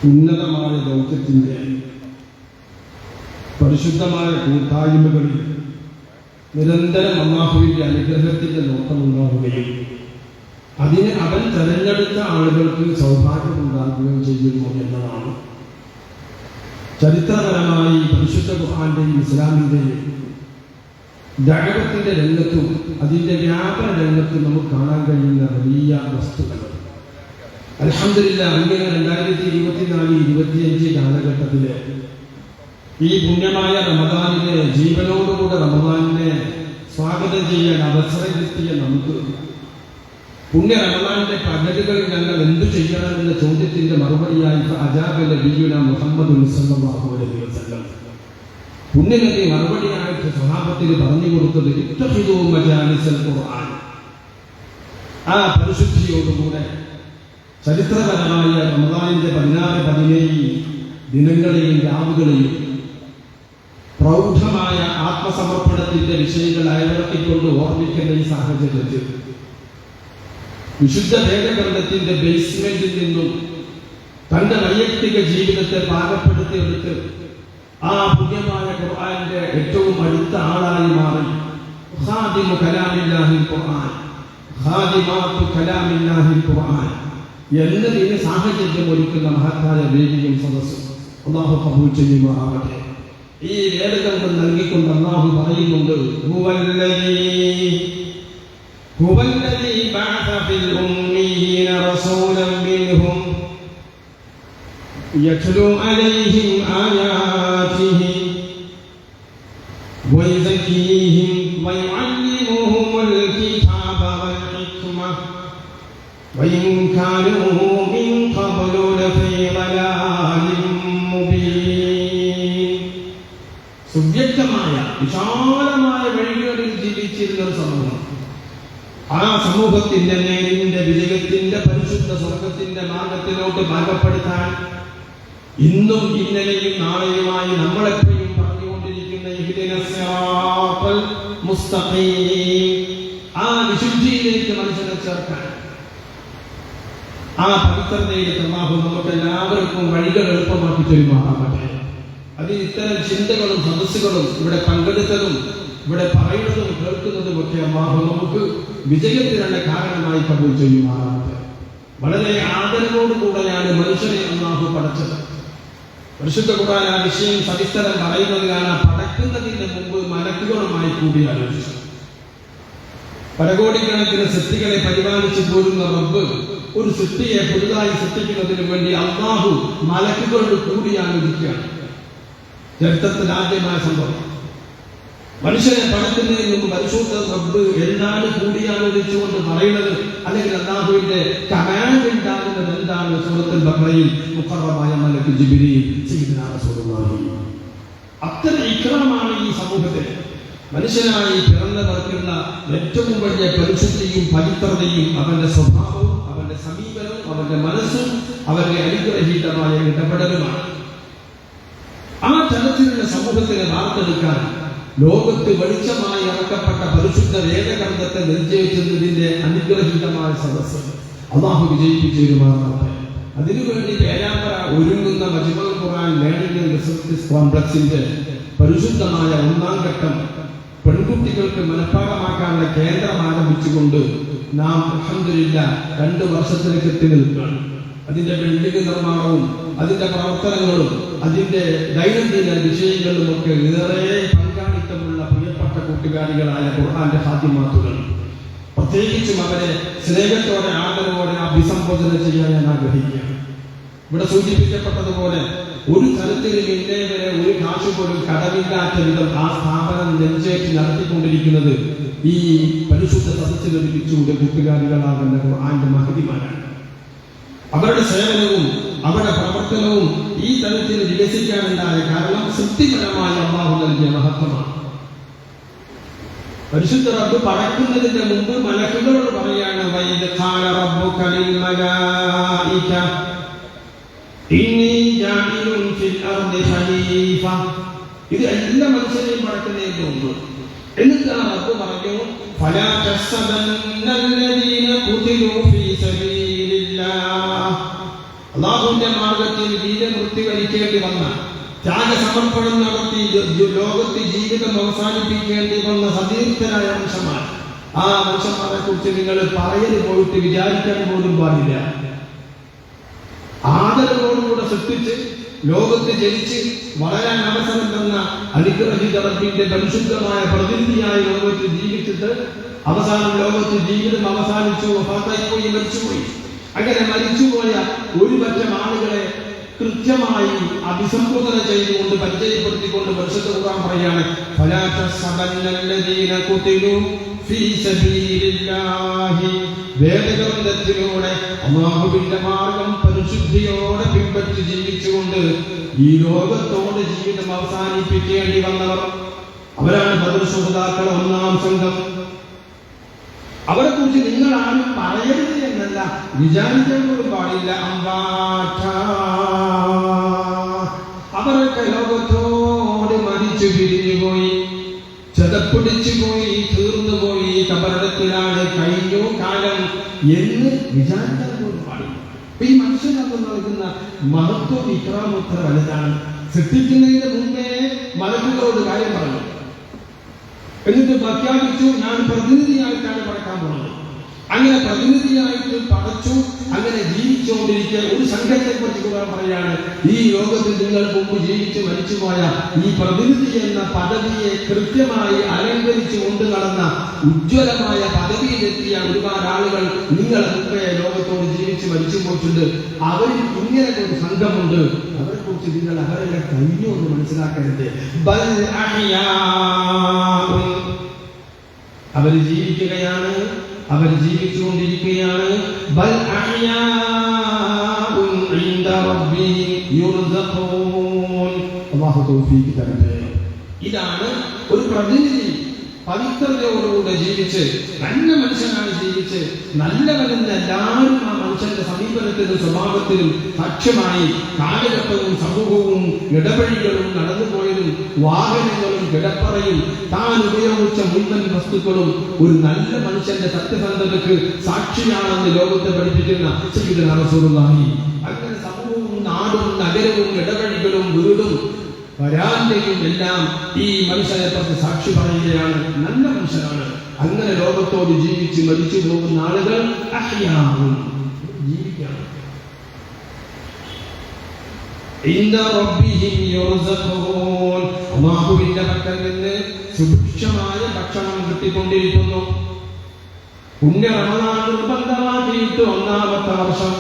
ഉന്നതമായ ദൗത്യത്തിൻ്റെ പരിശുദ്ധമായ കൂട്ടായ്മകളിൽ നിരന്തരം അല്ലാഹുവിന്റെ അനുഗ്രഹത്തിന്റെ നോട്ടമുണ്ടാവുകയും അതിന് അവൻ തെരഞ്ഞെടുത്ത ആളുകൾക്ക് സൗഭാഗ്യമുണ്ടാകുകയും ചെയ്യുന്നു എന്നതാണ് ചരിത്രപരമായി പരിശുദ്ധ ഖുർആന്റെയും ഇസ്ലാമിന്റെയും ദഅവത്തിന്റെ രംഗത്തും അതിന്റെ വ്യാപന രംഗത്തും നമുക്ക് കാണാൻ കഴിയുന്ന വലിയ വസ്തുക്കൾ. അൽഹംദുലില്ലാഹ്, ഇങ്ങനെ 2024-25 കാലഘട്ടത്തിലെ ഈ പുണ്യമായ റമദാനിനെ, ജീവനോടുകൂടെ റമദാനിനെ സ്വാഗതം ചെയ്യാൻ അവസരം കിട്ടിയ നമുക്ക് പുണ്യ റമദാനിന്റെ പദ്ധതികളിൽ ഞങ്ങൾ എന്തു ചെയ്യണമെന്ന ചോദ്യത്തിന്റെ മറുപടിയായി അജാബ നബിയുനാ മുഹമ്മദ് സല്ലല്ലാഹു അലൈഹി വസല്ലം പുണ്യനബി മറുപടിയായിട്ട് സ്വഹാബത്തിന് പറഞ്ഞു കൊടുത്തത് ഇത്തഖിദൂ മജാലിസൽ ഖുർആൻ. ആ പരിശുദ്ധിയോടുകൂടെ ചരിത്രപരമായ റമദാനിന്റെ 16-17 ദിനങ്ങളെയും രാവുകളെയും പ്രൗഢമായ ആത്മസമർപ്പണത്തിന്റെ വിഷയങ്ങൾ അയവിറക്കിക്കൊണ്ട് ഓർമ്മിക്കുന്ന ഈ സാഹചര്യത്തിൽ വിശുദ്ധ വേദഗ്രന്ഥത്തിന്റെ ബേസ്മെന്റിൽ നിന്നും തന്റെ വൈയക്തിക ജീവിതത്തെ പാകപ്പെടുത്തിയെടുത്ത് ആ പുണ്യമായ ഖുർആന്റെ ഏറ്റവും അടുത്ത ആളായി മാറി ഖാദിമു കലാമില്ലാഹിൽ ഖുർആൻ, ഖാദിമാത്തു കലാമില്ലാഹിൽ ഖുർആൻ എന്നതിന് സാഹചര്യം ഒരുക്കുന്ന മഹത്തായ വേദിയും സദസ്സും അല്ലാഹു കബൂൽ ചെയ്യുമാറാകട്ടെ. ഈ വേദഗ്രന്ഥം നൽകിക്കൊണ്ട് അല്ലാഹു പറയുന്നുണ്ട്, ഹുവല്ലദീ ബഅസ ഫിൽ ഉമ്മീന റസൂലൻ മിൻഹും യത്ലൂ അലൈഹിം ആയാതിഹി വയസക്കീഹിം വയുഅല്ലിമുഹുൽ കിതാബ വൽ ഹിക്മ വഇൻ കാനൂ മിൻ ഖബ്ലു ലഫീ ളലാലിൻ മുബീൻ. സുവ്യക്തമായ വിശാലമായ വഴികളിൽ ജീവിച്ചിരുന്ന ഒരു സമൂഹം, ആ സമൂഹത്തിന്റെ നേരിന്റെ വിജയത്തിന്റെ പരിശുദ്ധ സ്വർഗത്തിന്റെ മാർഗത്തിലോട്ട് ഭാഗപ്പെടുത്താൻ ഇന്നും ഇന്നലെയും നാളെയുമായി നമ്മളെപ്പോഴും പറഞ്ഞുകൊണ്ടിരിക്കുന്ന ഇഹ്ദിനസ് സിറാത്തൽ മുസ്തഖീം, ആ വിശുദ്ധിയിലേക്ക് മനുഷ്യനെ ചേർക്കാൻ, ആ പവിത്രതയിലേക്ക് അല്ലാഹു നമുക്ക് എല്ലാവർക്കും വഴികൾ എളുപ്പമാക്കി തരുമാറാകട്ടെ. അതിന് ഇത്തരം ചിന്തകളും സദസ്സുകളും ഇവിടെ പങ്കെടുത്തതും ഇവിടെ പറയുന്നതും കേൾക്കുന്നതും ഒക്കെ അല്ലാഹു നമുക്ക് വിജയത്തിനുള്ള കാരണമായി കബൂൽ ചെയ്യുമാറാകട്ടെ. വളരെ ആദരവോടുകൂടെയാണ് മനുഷ്യനെ അല്ലാഹു പടച്ചത്. പരിശുദ്ധ ഖുർആൻ ആ വിഷയം സവിസ്തരം പറയുന്നതിനാണ് പടക്കുന്നതിന് മുമ്പ് മലക്കുകളുമായി കൂടിയാലോചിച്ചു. പരകോടിക്കണക്കിന് സൃഷ്ടികളെ പരിപാലിച്ചു പോരുന്ന റബ്ബ് ഒരു സൃഷ്ടിയെ പുതുതായി സൃഷ്ടിക്കുന്നതിന് വേണ്ടി അല്ലാഹു മലക്കുകളോട് കൂടിയാലോചിക്കുകയാണ്. ചരിത്രത്തിൽ ആദ്യമായ സംഭവം. മനുഷ്യനെ പടക്കുന്നതിന് മുമ്പ് പരിശുദ്ധ റബ്ബ് എന്താണ് കൂടിയാലോചിച്ചുകൊണ്ട് പറയുന്നത്, അല്ലെങ്കിൽ അല്ലാഹുവിന്റെ കമാൻഡ് ഉണ്ടാകുന്നത് എന്താണ്? സൂറത്തുൽ ബഖറയിൽ മുഖറബായ മലക്ക് ജിബ്രീൽ സയ്യിദുനാ റസൂലുള്ളാഹി. അത്ര ഇക്റാമാണ് ഈ സമൂഹത്തിൽ മനുഷ്യനായി പിറന്നവർക്കുള്ള ഏറ്റവും വലിയ പരിശുദ്ധിയും പവിത്രതയും അവന്റെ സ്വഭാവവും അവന്റെ സമീപനവും അവന്റെ മനസ്സും അവന്റെ അനുഗ്രഹീതമായ ഇടപെടലുമാണ്. ആ തരത്തിലുള്ള സമൂഹത്തിനെ വാർത്തെടുക്കാൻ ലോകത്ത് വെളിച്ചമായി ഇറക്കപ്പെട്ട പരിശുദ്ധ വേദഗ്രന്ഥത്തെ നിർജ്ജയിച്ചതിന്റെ അനുഗ്രഹീതമായ സദസ്സ് അല്ലാഹു വിജയിപ്പിച്ചിരുമാറാകട്ടെ. അതിനുവേണ്ടി പേരാമ്പ്ര ഒരുങ്ങുന്ന മജ്മുഉൽ ഖുർആൻ ലേണിംഗ് റിസർച്ച് കോംപ്ലക്സിന്റെ പരിശുദ്ധമായ 1ാം ഘട്ടം പെൺകുട്ടികൾക്ക് മനഃപ്പാഠമാക്കാനുള്ള കേന്ദ്രം ആരംഭിച്ചുകൊണ്ട് നാം അൽഹംദുലില്ലാഹ് 2 വർഷത്തിലേക്ക് എത്തി നിൽക്കുകയാണ്. അതിന്റെ ബിൽഡിംഗ് നിർമ്മാണവും അതിന്റെ പ്രവർത്തനങ്ങളും അതിന്റെ ദൈനംദിന വിഷയങ്ങളിലുമൊക്കെ ഏറെ പങ്കാളിത്തമുള്ള പ്രിയപ്പെട്ട കൂട്ടുകാരികളായ ഖുർആന്റെ ഖാദിമാത്തുകൾ, പ്രത്യേകിച്ചും അവരെ സ്നേഹത്തോടെ ആദരവോടെ അഭിസംബോധന ചെയ്യാൻ ഞാൻ ആഗ്രഹിക്കുകയാണ്. ഇവിടെ സൂചിപ്പിക്കപ്പെട്ടതുപോലെ ഒരു തരത്തിലും ഇന്നേ വരെ ഒരു കാശ് പോലും കടമില്ലാത്ത വിധം ആ സ്ഥാപനം നെഞ്ചേറ്റി നടത്തിക്കൊണ്ടിരിക്കുന്നത് ഈ പരിശുദ്ധ സദസ്സിൽ ലഭിച്ചുകൊണ്ട് കൂട്ടുകാരികളാകുന്ന ഖുർആന്റെ മഹതിമാരാണ്. അവരുടെ സേവനവും അവരുടെ പ്രവർത്തനവും ഈ തലത്തിൽ വികസിക്കാനുണ്ടായ കാരണം സൃഷ്ടിപരമായ അല്ലാഹു നൽകിയ മഹത്വമാണ്. പരിശുദ്ധ റബ്ബ് പടക്കുന്നതിന്റെ മുമ്പ് മലക്കുകളോട് പറയാണ്, വൈദ് ഖാല റബ്ബുക ലിൽ മലായിക ഇന്നി ജാഇലുൻ ഫിൽ അർദി ഖലീഫ. ഇത് എല്ലാ മനുഷ്യരെയും പടക്കുന്നതിന് മുമ്പ്. എന്നിട്ട് ആ റബ്ബ് പറഞ്ഞു, ഫലാ തഹ്സബന്നല്ലദീന ഖുതിലൂ ഫീ സബീലില്ലാഹ് അല്ലാഹുവിന്റെ മാർഗത്തിൽ വീരമൃത്യു വരിക്കേണ്ടി വന്ന, ത്യാഗസമർപ്പണം നടത്തി ലോകത്ത് ജീവിതം അവസാനിപ്പിക്കേണ്ടി വന്ന സതീർത്ഥരായ മനുഷ്യന്മാർ, ആ മനുഷ്യന്മാരെ കുറിച്ച് നിങ്ങൾ പറയൽ പോയിട്ട് വിചാരിക്കാൻ പോലും പാടില്ല. ആദരവോടുകൂടെ സൃഷ്ടിച്ച് ലോകത്ത് ജനിച്ച് വളരാൻ അവസരം തന്ന അനുഗ്രഹീത റബ്ബിന്റെ പരിശുദ്ധമായ പ്രതിനിധിയായി ലോകത്ത് ജീവിച്ചിട്ട് അവസാനം ലോകത്ത് ജീവിതം അവസാനിച്ചു, വഫാത്തായിപ്പോയി, മരിച്ചുപോയി. അങ്ങനെ മരിച്ചുപോയ ഒരു പറ്റം ആളുകളെ കൃത്യമായി അഭിസംബോധന ചെയ്തുകൊണ്ട് പരിചയപ്പെടുത്തിക്കൊണ്ട് പരിശുദ്ധ ഖുർആൻ പറയാണ്, ഫലാ തഹ്സബന്നല്ലദീന ഖുതിലൂ ഫീ സബീലില്ലാഹി. വേദഗ്രന്ഥത്തിലൂടെ അല്ലാഹുവിന്റെ മാർഗം പരിശുദ്ധിയോടെ പിൻപറ്റി ജീവിച്ചുകൊണ്ട് ഈ ലോകത്തോട് ജീവിതം അവസാനിപ്പിക്കേണ്ടി വന്നവർ, അവരാണ് ബദർ ശുഹദാക്കളെ ഒന്നാം സംഘം. അവരെ കുറിച്ച് നിങ്ങൾ ആരും പറയരുത് എന്നല്ല, വിചാരിക്കാൻ പോലും പാടില്ല. അവരൊക്കെ ലോകത്തോട് മരിച്ചു പിരിഞ്ഞുപോയി, ചതപ്പിടിച്ചു പോയി, തീർന്നുപോയി, കബറിടത്തിലാണ്, കഴിഞ്ഞു കാലം എന്ന് വിചാരിക്കാൻ പോലും പാടില്ല. ഈ മനുഷ്യനൊക്കെ നൽകുന്ന മഹത്വം ഇക്രാമത്ര വലുതാണ്. സൃഷ്ടിക്കുന്നതിന് മുമ്പേ മലക്കുകളോട് കാര്യം പറഞ്ഞു, എന്നിട്ട് പ്രഖ്യാപിച്ചു, ഞാൻ പ്രതിനിധിയായിട്ടാണ് പടക്കാൻ പോകുന്നത്. അങ്ങനെ പ്രതിനിധിയായിട്ട് പടച്ചു. അങ്ങനെ ജീവിച്ചുകൊണ്ടിരിക്കുക ഒരു സംഘത്തെ പറ്റി കൂടാൻ പറയാണ്, ഈ ലോകത്തിൽ നിങ്ങൾ മുമ്പ് ജീവിച്ച് മരിച്ചുപോയ ഈ പ്രതിനിധി എന്ന പദവിയെ കൃത്യമായി അലങ്കരിച്ചു കൊണ്ട് നടന്ന ഉജ്ജ്വലമായ പദവിയിലെത്തിയ ഒരുപാട് ആളുകൾ നിങ്ങൾ മുമ്പേ ലോകത്തോട് ജീവിച്ച് മരിച്ചു പോയിട്ടുണ്ട്. അവരിൽ ഇങ്ങനെ ഒരു സംഘമുണ്ട്. അവരെ കുറിച്ച് നിങ്ങൾ അവരുടെ കഴിഞ്ഞു എന്ന് മനസ്സിലാക്കരുത്. അവർ ജീവിക്കുകയാണ്, അവർ ജീവിച്ചുകൊണ്ടിരിക്കുകയാണ്. ഇതാണ് ഒരു പ്രതിനിധി പവിത്രതയോടുകൂടെ ജീവിച്ച് നല്ല മനുഷ്യനാണ് ജീവിച്ച് നല്ലവനെന്ന് എല്ലാവരും ആ മനുഷ്യന്റെ സമീപനത്തിലും സ്വഭാവത്തിലും സാക്ഷ്യമായി കാലഘട്ടവും സമൂഹവും ഇടവഴികളും നടന്നുപോയതും വാഹനങ്ങളും കിടപ്പറയും താൻ ഉപയോഗിച്ച മുഴുവൻ വസ്തുക്കളും ഒരു നല്ല മനുഷ്യന്റെ സത്യസന്ധതയ്ക്ക് സാക്ഷിയാണെന്ന് ലോകത്തെ പഠിപ്പിക്കുന്ന സയ്യിദുനാ റസൂലുള്ളാഹി. അങ്ങനെ സമൂഹവും നാടും നഗരവും ഇടവഴികളും വീടും വരാന്റെയും എല്ലാം ഈ മനുഷ്യനെ പറ്റി സാക്ഷി പറയുകയാണ്, നല്ല മനുഷ്യനാണ്. അങ്ങനെ ലോകത്തോട് ജീവിച്ച് മരിച്ചു പോകുന്ന ആളുകൾ ജീവിക്കാണ്. അല്ലാഹുവിന്റെ പക്കൽ നിന്ന് സുഭിക്ഷമായ ഭക്ഷണം കിട്ടിക്കൊണ്ടിരിക്കുന്നു. പുണ്യ റമദാൻ നിർബന്ധമാക്കിയിട്ട് 1-ാമത്തെ വർഷം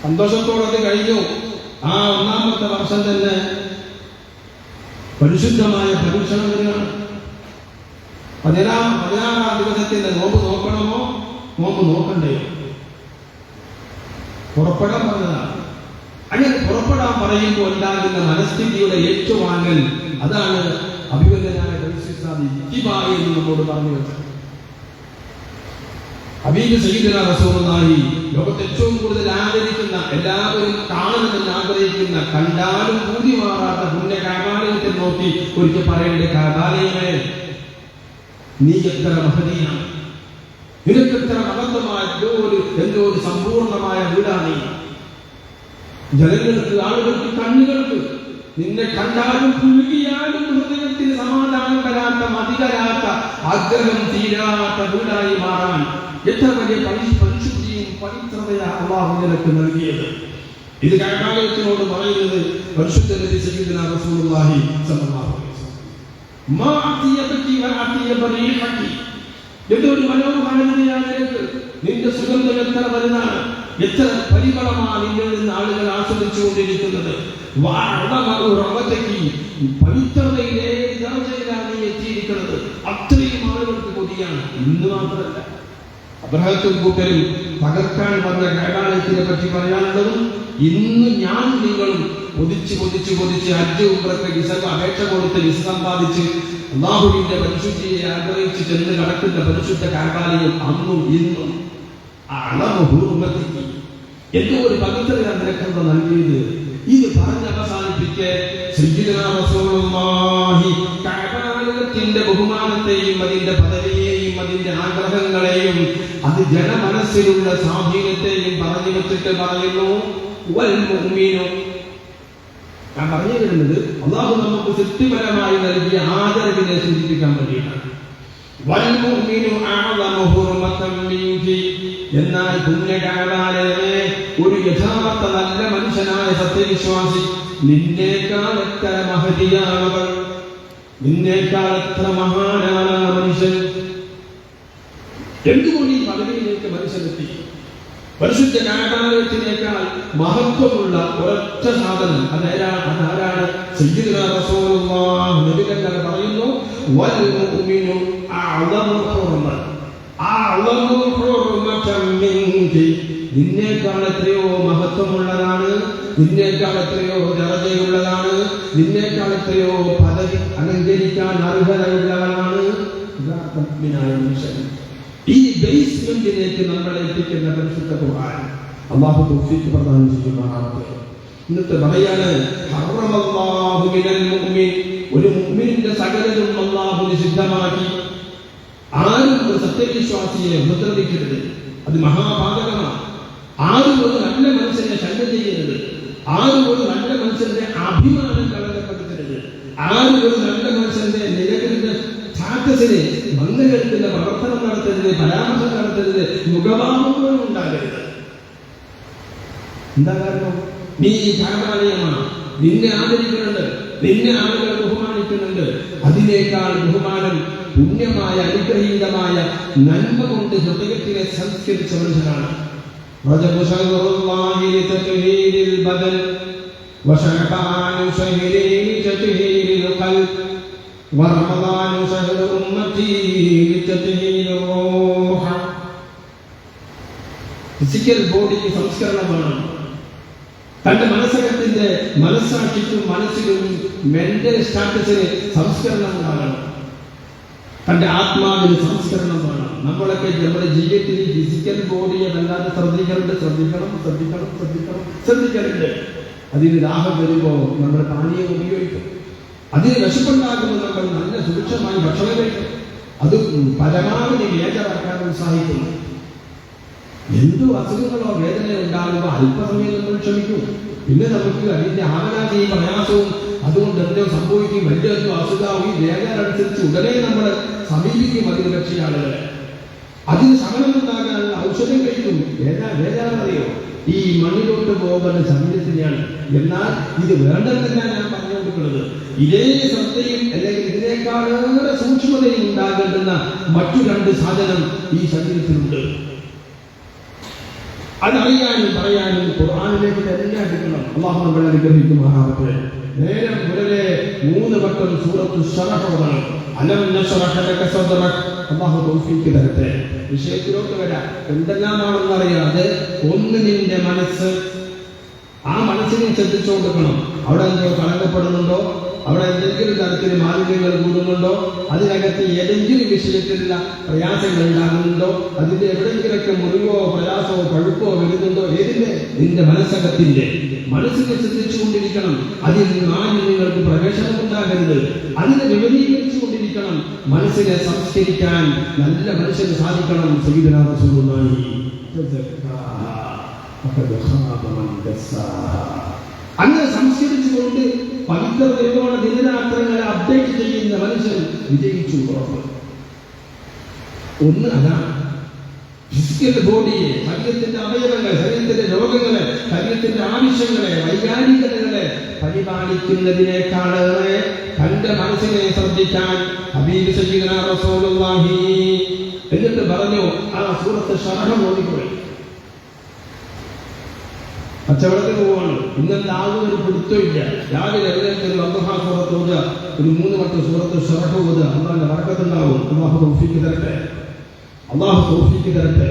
സന്തോഷത്തോടെ കഴിഞ്ഞു. ആ 1-ാമത്തെ വർഷം തന്നെ പരിശുദ്ധമായ പരീക്ഷണം വരികയാണ്. 16-ാം ദിവസത്തിന്റെ നോമ്പ് നോക്കണമോ നോമ്പ് നോക്കണ്ടേ? പുറപ്പെടാൻ പറഞ്ഞതാണ്. അങ്ങനെ പുറപ്പെടാൻ പറയുമ്പോൾ ഉണ്ടാകുന്ന മനസ്ഥിതിയുടെ ഏറ്റുവാങ്ങൽ, അതാണ് അഭിവന്ദനായ ഇത്തിബാഇ എന്ന് നമ്മോട് പറഞ്ഞു വെച്ചത്. ഹബീബ് സയ്യിദുനാ റസൂലുള്ളാഹി ലോകത്ത് ഏറ്റവും കൂടുതൽ ആദരിക്കുന്ന, എല്ലാവരും കാണണമെന്ന് ആഗ്രഹിക്കുന്ന, കണ്ടാലും കൂടി മാറാത്ത പുണ്യ കഅബാലയത്തെ നോക്കി ഒരിക്കൽ പറയേണ്ട, കഅബാലയമേ നീ എത്ര മഹനീയാണ്, നിനക്ക് എത്ര മഹത്വമായ എന്തോ ഒരു സമ്പൂർണമായ വീടാണ്. ജനങ്ങൾക്ക്, ആളുകൾക്ക്, കണ്ണുകൾക്ക് നിന്നെ കണ്ടാലും കുലുകിയാലും ഹൃദയത്തിന് സമാധാനം വരാത്ത, മതികരാത്ത, ആഗ്രഹം തീരാത്ത വീടായി മാറാൻ എത്ര വലിയ പരിശുദ്ധിയും പവിത്രതയാണ് അല്ലാഹു നിനക്ക് നൽകിയത്. ഇത് കഅബാലയത്തിനോട് പറയുന്നത് പരിശുദ്ധ നബി സയ്യിദുനാ റസൂലുള്ളാഹി സ്വല്ലല്ലാഹു അലൈഹി വസല്ലം. മാ അതിയബകി വ അതിയബരീഹകി, എന്തൊരു മനോഹാരിതയാണ് നിനക്ക്, നിന്റെ സുഗന്ധം എത്ര വലുതാണ്, എത്ര പരിമളമാണ് നിന്നിൽ നിന്ന് ആളുകൾ ആസ്വദിച്ചുകൊണ്ടിരിക്കുന്നത്. പവിത്രതയിലെ ദർജയിലാണ് നീ എത്തിയിരിക്കുന്നത്. അത്രയും ആളുകൾക്ക് കൊതിയാണ്. ഇന്ന് മാത്രമല്ല, അബ്രഹത്തും കൂട്ടരും തകർക്കാൻ വന്ന കഅബാലയത്തിനെ പറ്റി പറയാനുള്ളതും ഇന്ന് ഞാൻ നിങ്ങളും കൊതിച്ച് ഹജ്ജ് ഉംറക്ക് വിസ അപേക്ഷ കൊടുത്ത് വിസ സമ്പാദിച്ച് അല്ലാഹുവിന്റെ പരിശുദ്ധിയെ ആഗ്രഹിച്ച് ചെന്ന് കടക്കുന്ന പരിശുദ്ധ കഅബാലയം അന്നും ഇന്നും എന്തോ ഒരു പവിത്രതയാണ് നിനക്കെന്താ നൽകിയത്. ഇത് പറഞ്ഞ് അവസാനിപ്പിക്കെ സയ്യിദുനാ റസൂലുള്ളാഹി കഅബാലയത്തിന്റെ ബഹുമാനത്തെയും അതിന്റെ പദവിയെയും അതിന്റെ ആഗ്രഹങ്ങളെയും അത് ജനമനസ്സിലുള്ള സ്വാധീനത്തെയും പറഞ്ഞു വെച്ചിട്ട് പറയുന്നു വൽ മുഅ്മിനു. ഞാൻ പറഞ്ഞു വരുന്നത് അല്ലാഹു നമുക്ക് സൃഷ്ടിപരമായി നൽകിയ ആദരവിനെ സൂചിപ്പിക്കാൻ വേണ്ടിയിട്ടാണ്. വൽ മുഅ്മിനു അഅ്ളമു ഹുർമതൻ മിൻകി. എന്നാൽ പുണ്യകാലാലേ ഒരു യഥാർത്ഥ നല്ല മനുഷ്യനായ സത്യവിശ്വാസി നിന്നേക്കാൾ എത്ര മഹതിയാണവർ, നിന്നേക്കാൾ എത്ര മഹാനാണ് ആ മനുഷ്യൻ. എന്തുകൊണ്ട് ഈ പദവിയിലേക്ക് മനുഷ്യനെത്തി? പരിശുദ്ധ കാലത്തിനേക്കാൾ മഹത്വമുള്ള ഒരൊറ്റ സാധനം അതാരാണ്? സയ്യിദുനാ റസൂലുള്ളാഹി നബി തങ്ങൾ പറയുന്നു വൽ മുഅ്മിനു അഅ്ളമു ഹുർമതൻ അഅ്ളമു ഹുർമതൻ മിൻകി. നിന്നേക്കാൾ എത്രയോ മഹത്വമുള്ളതാണ്, നിന്നേക്കാൾ എത്രയോ ദറജയുള്ളതാണ്, നിന്നേക്കാൾ എത്രയോ പദവി അലങ്കരിക്കാൻ അർഹതയുള്ളവനാണ് യഥാർത്ഥ മനുഷ്യൻ. ഈ ബേസ്മെന്റിലേക്ക് നമ്മളെ എത്തിക്കുന്ന പരിശുദ്ധ ഖുർആൻ അല്ലാഹു തൗഫീഖ് പ്രദാനം ചെയ്യുമാറാവട്ടെ. എന്നിട്ട് പറയാണ് ഹറമല്ലാഹു മിനൽ മുഅ്മിൻ. ഒരു മുഅ്മിനിന്റെ സകലതും അല്ലാഹു നിഷിദ്ധമാക്കി. ആരും ഒരു സത്യവിശ്വാസിയെ ഉപദ്രവിക്കരുത്, അത് മഹാപാതകമാണ്. ആരും ഒരു നല്ല മനുഷ്യനെ ശല്യം ചെയ്യരുത്, ആരും ഒരു നല്ല മനുഷ്യന്റെ അഭിമാനം കളങ്കപ്പെടുത്തരുത്, ആരും ഒരു നല്ല മനുഷ്യന്റെ നിലവിന്റെ സ്റ്റാറ്റസിനെ മങ്ങലേൽക്കുന്ന പ്രവർത്തനം നടത്തരുത്, പരാമർശം നടത്തരുത്, മുഖഭാവങ്ങളും ഉണ്ടാകരുത്. എന്താ കാരണം? നീ ധാരാളയമാണ്, നിന്നെ ആദരിക്കുന്നുണ്ട്, നിന്നെ ആളുകൾ ബഹുമാനിക്കുന്നുണ്ട്. അതിനേക്കാൾ ബഹുമാനം പുണ്യമായ അനുഗ്രഹീതമായ നന്മ കൊണ്ട് ഹൃദയത്തിലെ സംസ്കരിച്ച മനുഷ്യനാണ്. ഫിസിക്കൽ ബോഡിക്ക് സംസ്കരണമാണ്. തന്റെ മനസ്സകത്തിന്റെ മനസ്സാക്ഷിക്കും മനസ്സിലും മെന്റൽ സ്റ്റാറ്റസിന് സംസ്കരണം ഉണ്ടാകണം. തന്റെ ആത്മാവിന് സംസ്കരണം വേണം. നമ്മളൊക്കെ നമ്മുടെ ജീവിതത്തിൽ ഫിസിക്കൽ ബോഡിയെ വല്ലാതെ ശ്രദ്ധിക്കലുണ്ട്. അതിന് ദാഹം വരുമ്പോൾ നമ്മൾ പാനീയം ഉപയോഗിക്കും, അതിന് വിശപ്പുണ്ടാകുമ്പോൾ നമ്മൾ നല്ല സുരക്ഷമായി ഭക്ഷണം കഴിക്കും, അത് പരമാവധി വേദനാക്കാൻ ഉത്സാഹിക്കുന്നു. എന്തു അസുഖങ്ങളോ വേദന ഉണ്ടാകുമ്പോൾ അല്പസമയം നമ്മൾ ക്ഷമിക്കും, പിന്നെ നമുക്ക് അതിന്റെ ആവലാതിയും പ്രയാസവും അതുകൊണ്ട് എന്തോ സംഭവിക്കും, വലിയ അസുഖവും ഈ വേദനനുസരിച്ച് ഉടനെ നമ്മൾ സമീപിക്കും അതിന് രക്ഷയാളുകളെ. അതിന് ശമനമുണ്ടാകാനുള്ള ഔഷധം കഴിക്കും. വേദനറിയോ? ഈ മണ്ണിലോട്ട് പോകുന്ന ശരീരത്തിനെയാണ്. എന്നാൽ ഇത് വേണ്ടെന്നല്ല ഞാൻ പറഞ്ഞുകൊടുക്കുന്നത്. ഇതേ ശ്രദ്ധയും അല്ലെങ്കിൽ ഇതിനേക്കാളേറെ സൂക്ഷ്മതയും ഉണ്ടാകേണ്ടുന്ന മറ്റു രണ്ട് സാധനം ഈ ശരീരത്തിലുണ്ട്. അതറിയാനും പറയാനും ഖുർആനിലേക്ക് തന്നെ അടുക്കണം. അല്ലാഹു നമ്മളെ അനുഗ്രഹിക്കുമാറാവട്ടെ. നേരം പുലരെ 3 വട്ടം സൂറത്തു ശറഹ് ഓതണം. അലം നശ്റഹ് ലക സദ്റക്. അല്ലാഹു തൗഫീഖ് തരട്ടെ. വിഷയത്തിലോട്ട് വരാം. എന്തെല്ലാമാണെന്ന് അറിയാതെ ഒന്ന് നിന്റെ മനസ്സ്, ആ മനസ്സിനെ ശ്രദ്ധിച്ചുകൊണ്ടിരിക്കണം. അവിടെ എന്തോ കളങ്കപ്പെടുന്നുണ്ടോ, അവിടെ എന്തെങ്കിലും തരത്തിൽ മാലിന്യങ്ങൾ കൂടുന്നുണ്ടോ, അതിനകത്ത് ഏതെങ്കിലും വിഷയത്തിലുള്ള പ്രയാസങ്ങൾ ഉണ്ടാകുന്നുണ്ടോ, അതിന്റെ എവിടെയെങ്കിലൊക്കെ മുറിവോ പ്രയാസമോ പഴുപ്പോ വരുന്നുണ്ടോ? ഏതിന്റെ? നിന്റെ മനസ്സകത്തിന്റെ. മനസ്സിനെ ശ്രദ്ധിച്ചുകൊണ്ടിരിക്കണം. അതിൽ മാലിന്യങ്ങൾക്ക് പ്രവേശനം ഉണ്ടാകരുത്. അതിനെ വിപുലീകരിച്ചുകൊണ്ടിരിക്കണം. മനസ്സിനെ സംസ്കരിക്കാൻ നല്ല മനുഷ്യന് സാധിക്കണം. സയ്യിദുനാ റസൂലുള്ളാഹി അങ്ങനെ സംസ്കരിച്ചുകൊണ്ട് പവിത്ര നിർവ്വഹണ ദിനരാത്രങ്ങളെ അപ്ഡേറ്റ് ചെയ്യുന്ന മനുഷ്യൻ വിജയിച്ചു ഉറപ്പ്. ഒന്ന് അതാണ്. ഫിസിക്കൽ ബോഡിയെ, ശരീരത്തിന്റെ അവയവങ്ങൾ, ശരീരത്തിന്റെ രോഗങ്ങളെ, ശരീരത്തിന്റെ ആവശ്യങ്ങളെ, വൈകാരികതകളെ പരിപാലിക്കുന്നതിനേക്കാളേറെ തന്റെ മനസ്സിനെ ശ്രദ്ധിക്കാൻ ഹബീബ് സയ്യിദുനാ റസൂലുള്ളാഹി എന്നിട്ട് പറഞ്ഞു. ആ സൂറത്ത് ശറഹ് ഓതിപ്പോയി. കച്ചവടത്തിന് പോവാണ്. ഇന്നത്തെ ആളുകൾ ഒരു പിടുത്തമില്ല. രാവിലെ എഴുന്നേൽക്കൊരു അദ്ദുഹാ സൂറത്ത് ഓതുക, ഒരു 3 വട്ടം സൂറത്ത് ശറഹ് ഓതുക. അല്ലാഹുവിന്റെ ബറക്കത്തുണ്ടാവും. അല്ലാഹു തൗഫീഖ് തരട്ടെ. അല്ലാഹു തൗഫീഖ് തരട്ടെ.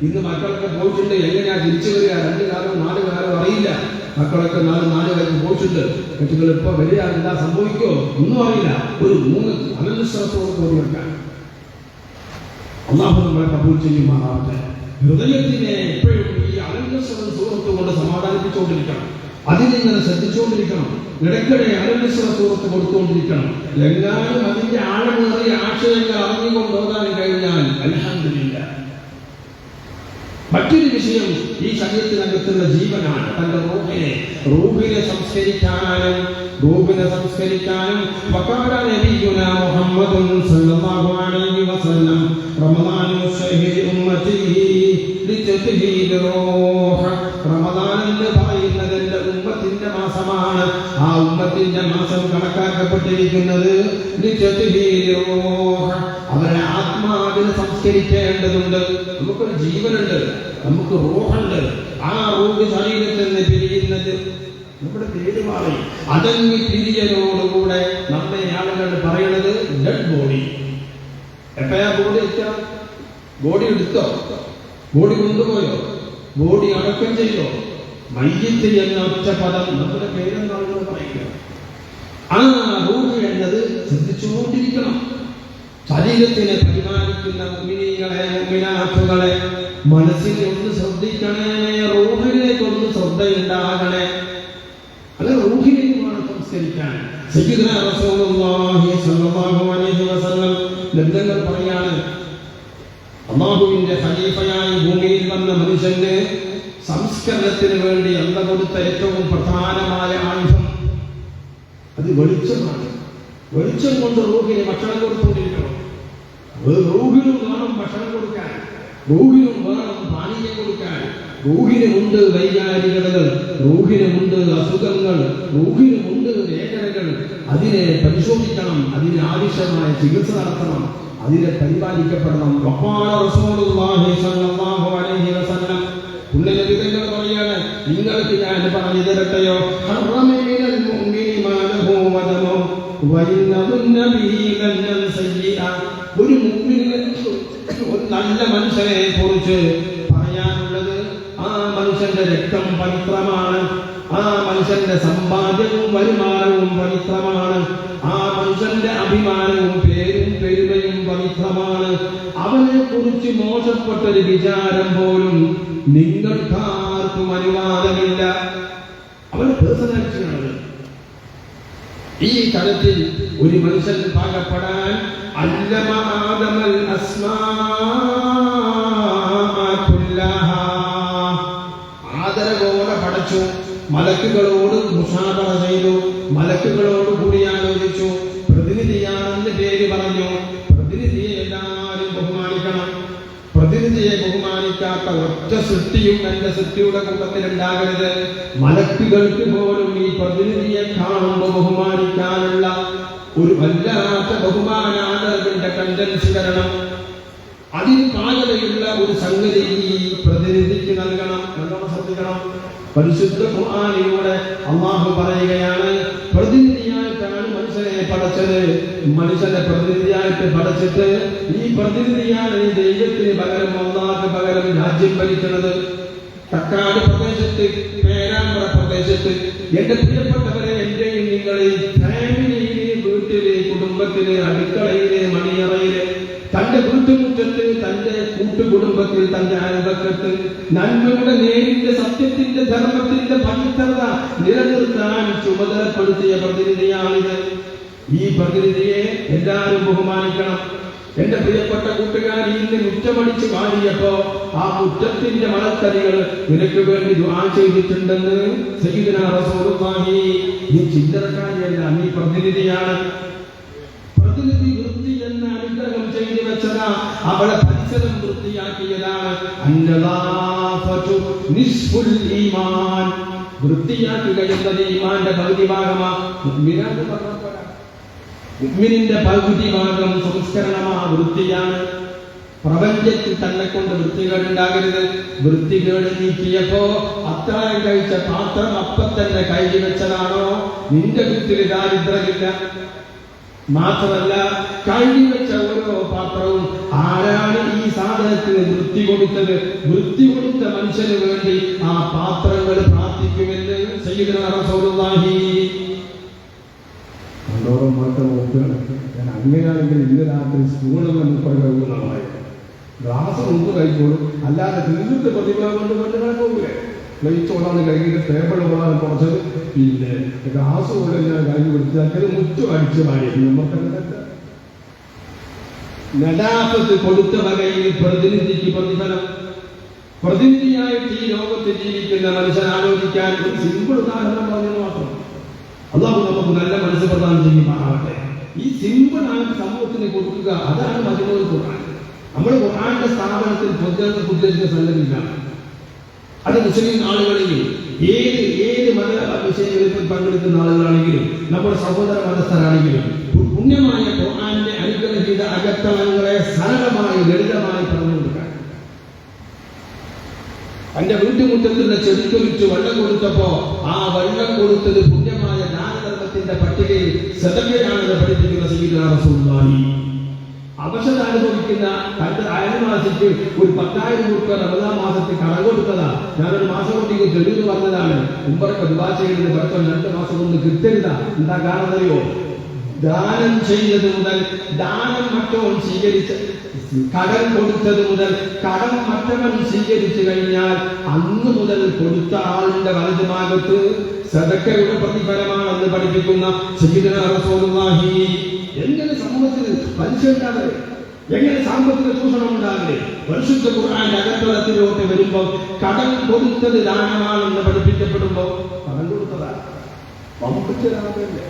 ഇന്ന് മക്കളൊക്കെ പോയിട്ടുണ്ട്. എങ്ങനെയാ തിരിച്ചു വരിക? 2 കാലം 4 കാലം അറിയില്ല. മക്കളൊക്കെ 4 വയസ്സ് പോയിട്ടുണ്ട്. കുട്ടികൾ ഇപ്പൊ വരിക, എന്താ സംഭവിക്കോ ഒന്നും അറിയില്ല. ഒരു 3 അനന്തരത്തോട് തോന്നി വെക്കാൻ അല്ലാഹു നമ്മളെ കബൂൽ ചെയ്യുമാറാവട്ടെ. ഹൃദയത്തിനെ എപ്പോഴും ഈ അനന്തസ്വരം സൂറത്ത് കൊണ്ട് സമാധാനിപ്പിച്ചുകൊണ്ടിരിക്കണം. അതിനിങ്ങനെ ശ്രദ്ധിച്ചുകൊണ്ടിരിക്കണം. ഇടയ്ക്കിടെ അനന്തസ്വര സൂറത്ത് കൊടുത്തുകൊണ്ടിരിക്കണം. എങ്ങാനും അതിന്റെ ആഴമേറിയ ആശയങ്ങൾ അറിഞ്ഞുകൊണ്ട് ഓതാൻ കഴിഞ്ഞാൽ അൽഹംദുലില്ലാഹ്. മറ്റൊരു വിഷയം ഈ ശരീരത്തിനകത്തുള്ള ജീവനാണ്. തന്റെ റൂഹിനെ സംസ്കരിക്കാനും വഖാല നബിയുനാ മുഹമ്മദുൻ സല്ലല്ലാഹു അലൈഹി വസല്ലം റമദാനു ശഹരി ഉമ്മത്തിഹി ലിതത്ഹീൽ റൂഹ്. റമദാൻ എന്ന് പറയുന്നത് എൻ്റെ ഉമ്മത്തിന്റെ മാസമാണ്. ആ ഉമ്മത്തിന്റെ മാസം കണക്കാക്കപ്പെട്ടിരിക്കുന്നത് ലിതത്ഹീൽ റൂഹ്, അവരുടെ ആത്മാവിനെ സംസ്കരിക്കേണ്ടതുണ്ട്. നമുക്കൊരു ജീവനുണ്ട്, നമുക്ക് റൂഹുണ്ട്. ആ റൂഹ് ശരീരത്തിൽ നിന്ന് പിരിയുന്നത് നമ്മുടെ പേര് മാറി. അതങ്ങ് പിരിയലോടുകൂടെ നമ്മെ ആളുകൾ പറയുന്നത് ഡെഡ് ബോഡി. എപ്പോഴാ ബോഡി എത്താം? ബോഡി എടുത്തോ? ബോഡി കൊണ്ടുപോയോ? ബോഡി അടക്കം ചെയ്തോ? മയ്യിത്ത് എന്ന ഒറ്റ പദം നമ്മുടെ പേരെന്നാളുകൾ പറയുക. ആ റൂഹ് എന്നത് ശ്രദ്ധിച്ചുകൊണ്ടിരിക്കണം. ശരീരത്തിനെ പരിപാലിക്കുന്ന മുഅ്മിനീങ്ങളെ, മുഅ്മിനാത്തുകളെ, മനസ്സിനെ ഒന്ന് ശ്രദ്ധിക്കണേ, റൂഹിലേക്ക് ഒന്ന് ശ്രദ്ധയുണ്ടാകണേ. അത് റൂഹിലേക്ക് വേണം സംസ്കരിക്കാൻ. സയ്യിദുനാ റസൂലുള്ളാഹി സ്വല്ലല്ലാഹു അലൈഹി വസല്ലം ലബ്ധങ്ങൾ പറയാണ്, അല്ലാഹുവിന്റെ ഖലീഫയായി ഭൂമിയിൽ വന്ന മനുഷ്യന് സംസ്കരണത്തിന് വേണ്ടി അല്ലാഹു കൊടുത്ത ഏറ്റവും പ്രധാനമായ ആയുധം അത് വെളിച്ചമാണ്. വെളിച്ചം കൊണ്ട് റൂഹിന് ഭക്ഷണം കൊടുത്തുകൊണ്ടിരിക്കണം. റൂഹിനും വേണം ഭക്ഷണം കൊടുക്കാൻ, റൂഹിനും വേണം പാനീയം കൊടുക്കാൻ. റൂഹിനുമുണ്ട് വൈകാരികതകൾ, റൂഹിനുമുണ്ട് അസുഖങ്ങൾ, റൂഹിനുമുണ്ട് വേദനകൾ. അതിനെ പരിശോധിക്കണം, അതിന് ആവശ്യമായ ചികിത്സ നടത്തണം, അതിനെ പരിപാലിക്കപ്പെടണം. വഖാല റസൂലുള്ളാഹി സ്വല്ലല്ലാഹു അലൈഹി വസല്ലം, പുണ്യനബിതങ്ങൾ പറയാണ്, നിങ്ങൾക്ക് ഞാൻ പറഞ്ഞു തരട്ടെയോ, ഹറമൈനൽ മുഅ്മിനി മാലഹു വദമു വഇന്നദുന്ന ബിഹി ലൻ സയ്യിഅ. ഒരു മുഅ്മിനെ, ഒരു നല്ല മനുഷ്യനെ കുറിച്ച് പറയാനുള്ളത്, ആ മനുഷ്യന്റെ രക്തം പവിത്രമാണ്, ആ മനുഷ്യന്റെ സമ്പാദ്യവും വരുമാനവും പവിത്രമാണ്, ആ മനുഷ്യന്റെ അഭിമാനവും പേരും പെരുമയും പവിത്രമാണ്. അവനെ കുറിച്ച് മോശപ്പെട്ടൊരു വിചാരം പോലും നിങ്ങൾക്കാർക്കും അനുവാദമില്ല. അവന്റെ പേഴ്സണാലിറ്റിയാണ്. ഈ തലത്തിൽ ഒരു മനുഷ്യൻ പാകപ്പെടാൻ അല്ലമ ആദമൽ അസ്മാഅ, ആദരവോടെ പഠിച്ചു, മലക്കുകളോട് മുശാവറ ചെയ്തു, മലക്കുകളോട് കൂടി ആലോചിച്ചു, പ്രതിനിധിയാണെന്ന് പേര് പറഞ്ഞു. പ്രതിനിധിയെ എല്ലാവരും ബഹുമാനിക്കണം. പ്രതിനിധിയെ ബഹുമാനിക്കാത്ത ഒറ്റ സൃഷ്ടിയും എന്റെ സൃഷ്ടിയുടെ കൂട്ടത്തിൽ ഉണ്ടാകരുത്. മലക്കുകൾക്ക് പോലും ഈ പ്രതിനിധിയെ കാണുമ്പോൾ ബഹുമാനിക്കാനുള്ള ഒരു വല്ലാത്ത ബഹുമാനാദരവിന്റെ ടെൻഡൻസി വരണം. അതിന് പാകതയുള്ള ഒരു സംഗതി ഈ പ്രതിനിധിക്ക് നൽകണം. നല്ലോണം ശ്രദ്ധിക്കണം. പരിശുദ്ധ ഖുർആനിലൂടെ അല്ലാഹു പറയുകയാണ്, പ്രതിനിധിയായിട്ടാണ് മനുഷ്യനെ പടച്ചത്. മനുഷ്യനെ പ്രതിനിധിയായിട്ട് പടച്ചിട്ട് ഈ പ്രതിനിധിയാണ് ഈ ദൈവത്തിന് പകരം, അല്ലാഹുവിന് പകരം രാജ്യം ഭരിക്കുന്നത്. തക്കാട് പ്രദേശത്ത്, പേരാമ്പ്ര പ്രദേശത്ത്, എന്റെ പ്രിയപ്പെട്ടവരെ, എന്റെയും നിങ്ങളെ ഫാമിലിയിലെ, വീട്ടിലെ, കുടുംബത്തിലെ, അടുക്കളയിലെ, മണിയറയിലെ, തന്റെ വീട്ടുമുറ്റത്ത്, തന്റെ കൂട്ടുകുടുംബത്തിൽ, തന്റെ അയൽപക്കത്ത് നന്മയുടെ, നേരിന്റെ, സത്യത്തിന്റെ, ധർമ്മത്തിന്റെ പവിത്രത നിലനിർത്താൻ ചുമതലപ്പെടുത്തിയ പ്രതിനിധിയാണിത്. ഈ പ്രതിനിധിയെ എല്ലാവരും ബഹുമാനിക്കണം. എന്റെ പ്രിയപ്പെട്ട കൂട്ടുകാരി, ഇന്ന് മുറ്റമടിച്ച് വാഴിയപ്പോ ആ മുറ്റത്തിന്റെ മണത്തരികൾ നിനക്ക് വേണ്ടി ദുആ ചെയ്തിട്ടുണ്ടെന്ന് സയ്യിദുനാ റസൂലുള്ളാഹി. നീ ചില്ലറക്കാരിയല്ല, നീ പ്രതിനിധിയാണ്. പ്രതിനിധി വൃത്തി എന്ന അനുഗ്രഹം ചെയ്തു വെച്ചതാ, അവളെ പരിസരം വൃത്തിയാക്കിയതാണ്. അന്നദാഫതു നിസ്ഫുൽ ഈമാൻ, വൃത്തിയാക്കുക എന്നത് ഈമാന്റെ പകുതി ഭാഗമാണ്. മുഅ്മിനിന്റെ പകുതി ഭാഗം സംസ്കരണമാ, വൃത്തിയാണ്. പ്രപഞ്ചത്തിൽ തന്നെ കൊണ്ട് വൃത്തികേട് ഉണ്ടാകരുത്. വൃത്തികേട് നീക്കിയപ്പോ അത്താഴം കഴിച്ച പാത്രം അപ്പത്തന്നെ കൈ വെച്ചതാണോ? നിന്റെ വീട്ടിൽ ദാരിദ്ര്യമില്ല. മാത്രമല്ല, കഴുകി വെച്ച ഓരോ പാത്രവും ആരാണ് ഈ സാധനത്തിന് വൃത്തി കൊടുത്തത്? വൃത്തി കൊടുത്ത മനുഷ്യന് വേണ്ടി ആ പാത്രങ്ങൾ പ്രാർത്ഥിക്കുമെന്ന് സയ്യിദുനാ റസൂലുള്ളാഹി. ഞാൻ അങ്ങനെയാണെങ്കിൽ ഇന്ന് രാത്രി സ്പൂണെന്ന് മുപ്പത് ഗ്ലാസ് മുമ്പ് കഴിക്കോളും, അല്ലാതെ തീർത്ത് പ്രതിഭ കൊണ്ട് കൊണ്ടുപോകാൻ പോകില്ലേ? പ്ലേറ്റ് ഓടാന്ന് കഴിഞ്ഞിട്ട് ടേബിൾ ഓടാൻ കുറച്ചത്, പിന്നെ ഗ്ലാസ് കൊണ്ട് ഞാൻ കഴിഞ്ഞ് പിടിച്ചാൽ മുറ്റു അടിച്ച് മാറിയിരിക്കും. നമുക്ക് നദാഫത്ത് കൊടുത്ത വകയിൽ പ്രതിനിധിക്ക് പ്രതിഫലം. പ്രതിനിധിയായിട്ട് ഈ ലോകത്ത് ജീവിക്കുന്ന മനുഷ്യൻ ആലോചിക്കാൻ ഒരു സിമ്പിൾ ഉദാഹരണം പറഞ്ഞത് മാത്രം. അള്ളാഹു നമുക്ക് നല്ല മനസ്സ് പ്രദാനം ചെയ്യുമാറാവട്ടെ. ഈ സിമ്പിൾ ആയിട്ട് സമൂഹത്തിന് കൊടുക്കുക, അതാണ് മജ്മുഉൽ ഖുർആൻ. നമ്മൾ ഖുർആന്റെ സ്ഥാപനത്തിൽ ഉദ്ദേശിച്ച സംഗതിയില്ല. അത് മുസ്ലിം ആളുകളെയും ഏത് മത വിഷയങ്ങളിൽ പങ്കെടുക്കുന്ന ആളുകളാണെങ്കിലും നമ്മുടെ സഹോദര മതസ്ഥരാണെങ്കിലും പുണ്യമായ ഖുർആന്റെ അനുഗ്രഹീത അകത്തളങ്ങളെ സരളമായി ലളിതമായി പറഞ്ഞു കൊടുക്കാൻ. തന്റെ വീട്ടുമുറ്റത്തുള്ള ചെടിക്കൊലിച്ച് വെള്ളം കൊടുത്തപ്പോ ആ വെള്ളം കൊടുത്തത് പുണ്യമായ ദാനധർമ്മത്തിന്റെ പട്ടികയിൽ സദഖയാണെന്ന് പഠിപ്പിക്കുന്ന സയ്യിദുനാ റസൂലുള്ളാഹി. അവശത അനുഭവിക്കുന്ന തന്റെ അയൽവാസിക്ക് ഒരു 10,000 രൂപ റമദാൻ മാസത്തിൽ കടം കൊടുത്തതാ. ഞാനൊരു മാസം കൊണ്ട് തെളിവ് പറഞ്ഞതാണ്. ഉംറക്ക് ദുആ ചെയ്യുന്നത് പറ്റും 2 മാസം കൊണ്ട് കിട്ടരുത. എന്താ കാണുന്നറിയോ? ദാനം ചെയ്തത് മുതൽ ദാനം മറ്റവൻ സ്വീകരിച്ച, കടം കൊടുത്തത് മുതൽ കടം മറ്റവൻ സ്വീകരിച്ചു കഴിഞ്ഞാൽ അന്ന് മുതൽ കൊടുത്ത ആളിന്റെ വലതുഭാഗത്ത് സദഖയുടെ പ്രതിഫലമാണെന്ന് പഠിപ്പിക്കുന്ന സയ്യിദുനാ റസൂലുള്ളാഹി. എങ്ങനെ സമൂഹത്തിൽ മനുഷ്യണ്ടാകെ, എങ്ങനെ സാമ്പത്തിക ചൂഷണം ഉണ്ടാകെ? പരിശുദ്ധ ഖുർആന്റെ അകത്തളത്തിലോട്ട് വരുമ്പോൾ കടം കൊടുത്തത് ദാനമാണെന്ന് പഠിപ്പിക്കപ്പെടുമ്പോ കടം കൊടുത്തതാ വമ്പിച്ചതാകല്ലേ?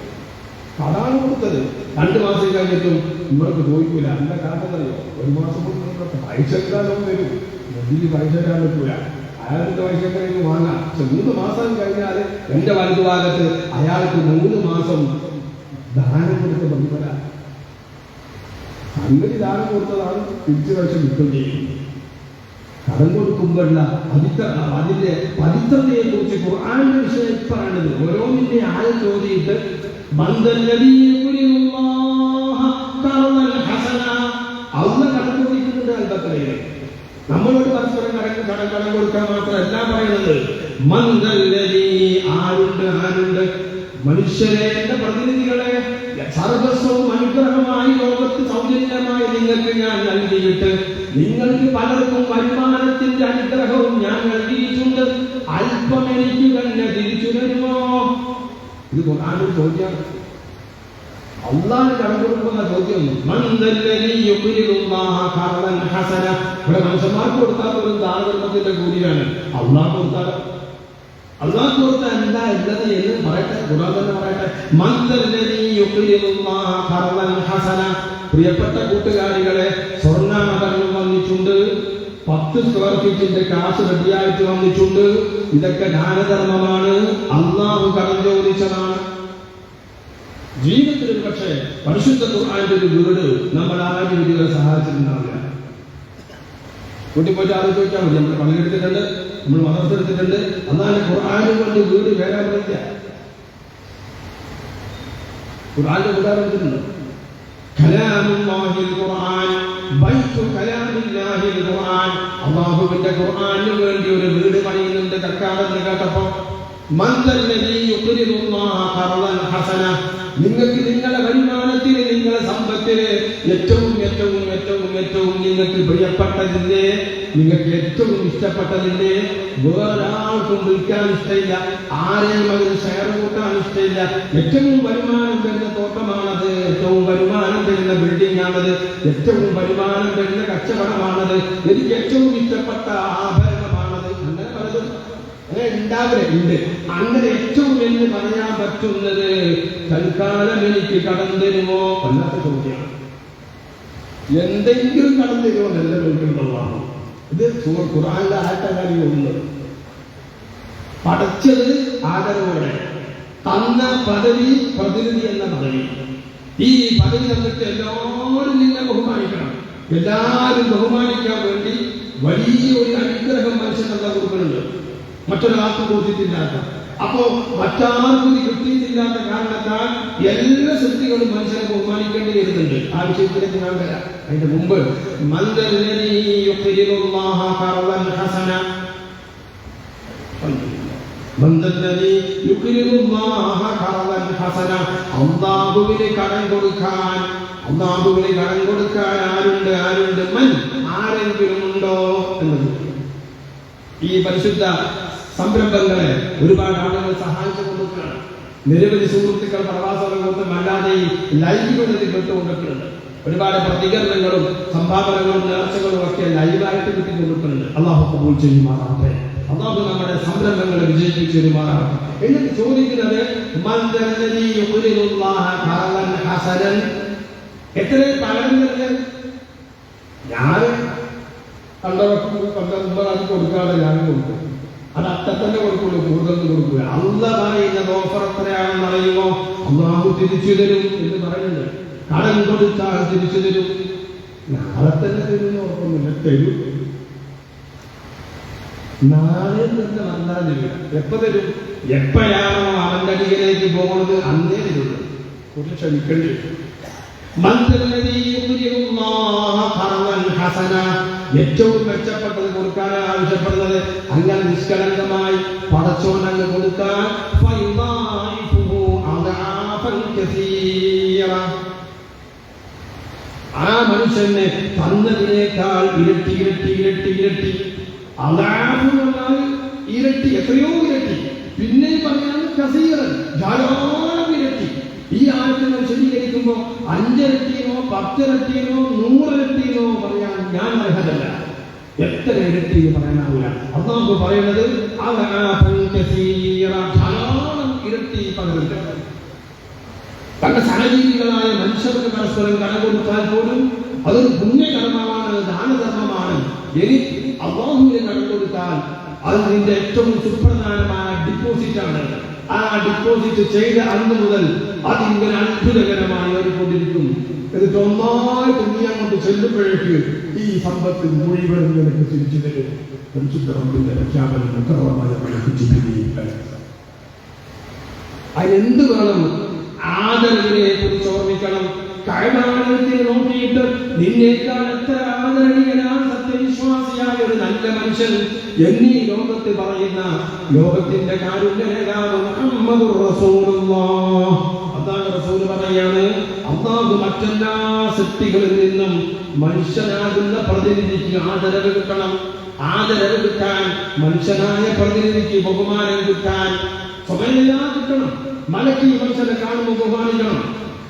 കടാണ് കൊടുത്തത്. 2 മാസം കഴിഞ്ഞിട്ടും നിങ്ങൾക്ക് ചോദിക്കൂല. എന്റെ കാരണമല്ലോ, 1 മാസം കൊണ്ട് പൈസ എടുക്കാനും വരും. മുന്നിൽ പൈസ തരാൻ പറ്റൂല. അയാൾക്ക് പൈസ കഴിഞ്ഞ് വാങ്ങാം. പക്ഷെ 3 മാസം കഴിഞ്ഞാൽ എന്റെ വലതുഭാഗത്ത് അയാൾക്ക് 3 മാസം ദാനം കൊടുത്ത ബന്ധുവര സംഗതി ദാനം കൊടുത്തതാണ് തിരിച്ചു പൈസ കിട്ടും ചെയ്യും. കടം കൊടുക്കുമ്പോഴുള്ള അതിന്റെ പവിത്രതയെ കുറിച്ച് ഖുർആന്റെ വിഷയം പറയുന്നത് ഓരോന്നിന്റെ ആഴം ചോദിയിട്ട് അള്ള കടം ചോദിക്കുന്നുണ്ട്. അൽബക്കറയില് നമ്മളോട് പരസ്പരം കടം കൊടുക്കാൻ മാത്രമല്ല പറയുന്നത്. ആരുണ്ട് മനുഷ്യരെ, എന്റെ പ്രതിനിധികളെ, സർവസ്വവും അനുഗ്രഹമായി ലോകത്ത് സൗജന്യമായി നിങ്ങൾക്ക് ഞാൻ നൽകിയിട്ട് നിങ്ങൾക്ക് പലർക്കും വരുമാനത്തിന്റെ അനുഗ്രഹവും ഞാൻ നൽകിയിട്ടുണ്ട്. അല്പം എനിക്ക് തന്നെ തിരിച്ചു തരുമോ? ഇത് ഖുർആനിൽ ചോദ്യം. അള്ളാഹ് കടം കൊടുക്കുന്ന ചോദ്യം. ഇവിടെ മനുഷ്യന്മാർക്ക് കൊടുത്താൽ ഒരു ദാനധർമ്മത്തിന്റെ കൂലിയാണ്. അള്ളാഹ് കൊടുത്താൽ എന്താ ഉള്ളത് എന്ന് പറയട്ടെ. ഖുർആൻ തന്നെ പറയട്ടെ. പ്രിയപ്പെട്ട കൂട്ടുകാരികളെ, സ്വർണ്ണാഭരണം വന്നിട്ടുണ്ട്, 10 സ്ക്വയർ ഫീറ്റിന്റെ കാശ് റെഡിയായിട്ട് വന്നിട്ടുണ്ട്. ഇതൊക്കെ ദാനധർമ്മമാണ്, അള്ളാഹു കടം ചോദിച്ചതാണ്. ജീവിതത്തിൽ ഒരു പക്ഷേ പരിശുദ്ധ ഖുർആന്റെ ഒരു വീട് നമ്മൾ ആരും ഇതുവരെ സഹായിച്ചിട്ടുണ്ടാവില്ല. കൂട്ടിപ്പോയിട്ട് ആരും ചോദിക്കാൻ മതി. നമ്മൾ പണിയെടുത്തിട്ടുണ്ട്, നമ്മൾ മദർസ എടുത്തിട്ടുണ്ട്. എന്നാലും ഖുർആന് കൊണ്ട് വീട് വേറെ പറ്റില്ല. ഖുർആന്റെ ഉദാഹരണം എടുത്തിട്ടുണ്ട്. കലാമുല്ലാഹിൽ ഖുർആൻ, ബൈത്തു കലാമില്ലാഹിൽ ഖുർആൻ. അല്ലാഹുവിന്റെ ഖുർആനിന് വേണ്ടി ഒരു വീട് പണിയുന്നുണ്ട് കക്കാടെന്ന് കേട്ടപ്പോ നിങ്ങൾക്ക് നിങ്ങളുടെ വരുമാനത്തിന്, നിങ്ങളുടെ സമ്പത്തിന് ഏറ്റവും ഏറ്റവും ഏറ്റവും ഏറ്റവും നിങ്ങൾക്ക് പ്രിയപ്പെട്ടതിന്റെ, നിങ്ങൾക്ക് ഏറ്റവും ഇഷ്ടപ്പെട്ടതിന്റെ വേറൊരാൾക്കും വിൽക്കാൻ ഇഷ്ടമില്ല, ആരെയും അതിന് ഷെയർ കൂട്ടാൻ ഇഷ്ടമില്ല. ഏറ്റവും വരുമാനം വരുന്ന തോട്ടമാണത്, ഏറ്റവും വരുമാനം വരുന്ന ബിൽഡിംഗ് ആണത്, ഏറ്റവും വരുമാനം വരുന്ന കച്ചവടമാണത്, എനിക്ക് ഏറ്റവും ഇഷ്ടപ്പെട്ട ആഭരണമാണത്. അങ്ങനെ പലതും ഉണ്ടാവരുണ്ട്. അങ്ങനെ ഏറ്റവും എന്ന് പറയാൻ പറ്റുന്നത് തൽക്കാലം എനിക്ക് കടം തരുമോ? വല്ലാത്ത ചോദ്യമാണ്. എന്തെങ്കിലും കടം തരുമോ നല്ല ചോദിക്കുന്നതാണ്. ഇത് ഖുർആനിലെ ആട്ടകാരിയുണ്ട്. പഠിച്ചത് ആദരവോടെ തന്ന പദവി പ്രതിനിധി എന്ന പദവി. ഈ പദവി തന്നിട്ട് എല്ലാവരും നിന്നെ ബഹുമാനിക്കണം. എല്ലാവരും ബഹുമാനിക്കാൻ വേണ്ടി വലിയൊരു അനുഗ്രഹം മനുഷ്യനുള്ള കൊടുക്കുന്നുണ്ട്, മറ്റൊരാൾക്ക് കൊടുത്തിട്ടില്ലാത്ത. അപ്പോ മറ്റാർക്കും കിട്ടിയിട്ടില്ലാത്ത കാരണത്താൽ എല്ലാ സൃഷ്ടികളും മനുഷ്യനെ ബഹുമാനിക്കേണ്ടി വരുന്നുണ്ട്. ആ വിഷയത്തിലേക്ക് ഞാൻ വരാം. അതിന്റെ മുമ്പ് അല്ലാഹുവിന് കടം കൊടുക്കാൻ ആരുണ്ട്? ആരെങ്കിലും ഉണ്ടോ എന്നത്. ഈ പരിശുദ്ധ സംരംഭങ്ങളെ ഒരുപാട് ആളുകൾ സഹായിച്ചു കൊണ്ടിരിക്കുകയാണ്. നിരവധി സുഹൃത്തുക്കൾ പ്രവാസ ലോകത്തും അല്ലാതെ ലൈംഗികതയിൽ പെട്ടുകൊണ്ടിട്ടുണ്ട്. ഒരുപാട് പ്രതികരണങ്ങളും സംഭാവനകളും നേർച്ചകളും ഒക്കെ ലൈവായിട്ട് കിട്ടിക്കൊടുക്കുന്നുണ്ട്. അള്ളാഹു കബൂൽ ചെയ്യുമാറാകട്ടെ. അള്ളാഹു നമ്മുടെ സംരംഭങ്ങളെ വിജയിപ്പിച്ചു തരുമാറാകട്ടെ. എന്നിട്ട് ചോദിക്കുന്നത് എത്ര പകരം തന്നെ ഞാൻ കണ്ടത് കൊടുക്കാതെ ഞാൻ കൊടുക്കും. അത് അത്ര തന്നെ കൊടുക്കുള്ളൂ, കൂടുതലൊന്നും കൊടുക്കുക. അള്ള പറയുന്നത് ഓഫർ എത്രയാണെന്ന് അറിയുമോ? അള്ളാഹു തിരിച്ചു തരും എന്ന് പറയുന്നുണ്ട്. കടം കൊടുത്താൽ തിരിച്ചു തരും. നാളെ തന്നെ തരുമെന്ന് ഉറപ്പൊന്നുമില്ല, തരും. നാളെ തന്നെ വന്നാൽ തരിക. എപ്പോ തരും? എപ്പോഴാണോ അവന്റെ അടിയിലേക്ക് പോകുന്നത് അന്നേ തരുള്ളൂ. ഒരു ക്ഷമിക്കേണ്ടി വരും. ഏറ്റവും മെച്ചപ്പെട്ടത് കൊടുക്കാനാണ് ആവശ്യപ്പെടുന്നത്. അങ്ങനെ നിഷ്കളങ്കമായി പടച്ചോൻ അങ്ങ് കൊടുക്കാൻ ആ മനുഷ്യനെ തന്നതിനേക്കാൾ ഇരട്ടി ഇരട്ടി ഇരട്ടി ഇരട്ടി അതാൽ ഇരട്ടി, എത്രയോ ഇരട്ടി. പിന്നെ പറയാൻ കസീറൻ, ധാരാളം ഇരട്ടി. ഈ ആയത്തിനെ വിശദീകരിക്കുമ്പോൾ 5 ഇരട്ടിയോ 10 ഇരട്ടിയോ 100 ഇരട്ടിയോ പറയാൻ ഞാൻ അർഹതല്ല. എത്ര ഇരട്ടി പറയാനാവില്ല. അള്ളാഹു പറയുന്നത് ധാരാളം ഇരട്ടി പകരുന്നുണ്ട്. തന്റെ സഹജീവികളായ മനുഷ്യർക്ക് പരസ്പരം കടം കൊടുത്താൽ പോലും അതൊരു പുണ്യകർമ്മമാണ്, ദാനധർമ്മമാണ്. എനിക്ക് അള്ളാഹുവിനെ കടം കൊടുത്താൽ അത് നിന്റെ ഏറ്റവും സുപ്രധാനമായ ഡിപ്പോസിറ്റാണ്. ആ ഡിപ്പോസിറ്റ് ചെയ്ത അന്ന് മുതൽ അതിങ്ങനെ അത്ഭുതകരമായി ഏറിക്കൊണ്ടിരിക്കും. എന്നിട്ട് ഒന്നായിട്ട് നീ അങ്ങോട്ട് ചെല്ലുമ്പോഴേക്ക് ഈ സമ്പത്ത് മുഴുവൻ നിനക്ക് തിരിച്ചു തരും. പരിശുദ്ധ പ്രഖ്യാപനം മുഖമായ അതിനെന്ത് വേണം? ആദരവിനെ കുറിച്ച് ഓർമ്മിക്കണം. കഅബാലയത്തിൽ നോക്കിയിട്ട് നിന്നേക്കാൾ എത്ര ആദരണീയനാണ് സത്യവിശ്വാസിയായ ഒരു നല്ല മനുഷ്യൻ എന്നീ ലോകത്ത് പറയുന്ന ലോകത്തിന്റെ കാരുണ്യ നേതാവ് മുഹമ്മദുർ റസൂലുള്ളാഹ്. അതാണ് റസൂൽ പറയാണ്, അല്ലാഹു മറ്റെല്ലാ സൃഷ്ടികളിൽ നിന്നും മനുഷ്യനാകുന്ന പ്രതിനിധിക്ക് ആദരവ് കിട്ടണം. ആദരവ് കിട്ടാൻ, മനുഷ്യനായ പ്രതിനിധിക്ക് ബഹുമാനം കിട്ടാൻ സ്വമേധയാ കിട്ടണം. മലക്ക് ഈ മനുഷ്യനെ കാണുമ്പോൾ ബഹുമാനിക്കണം.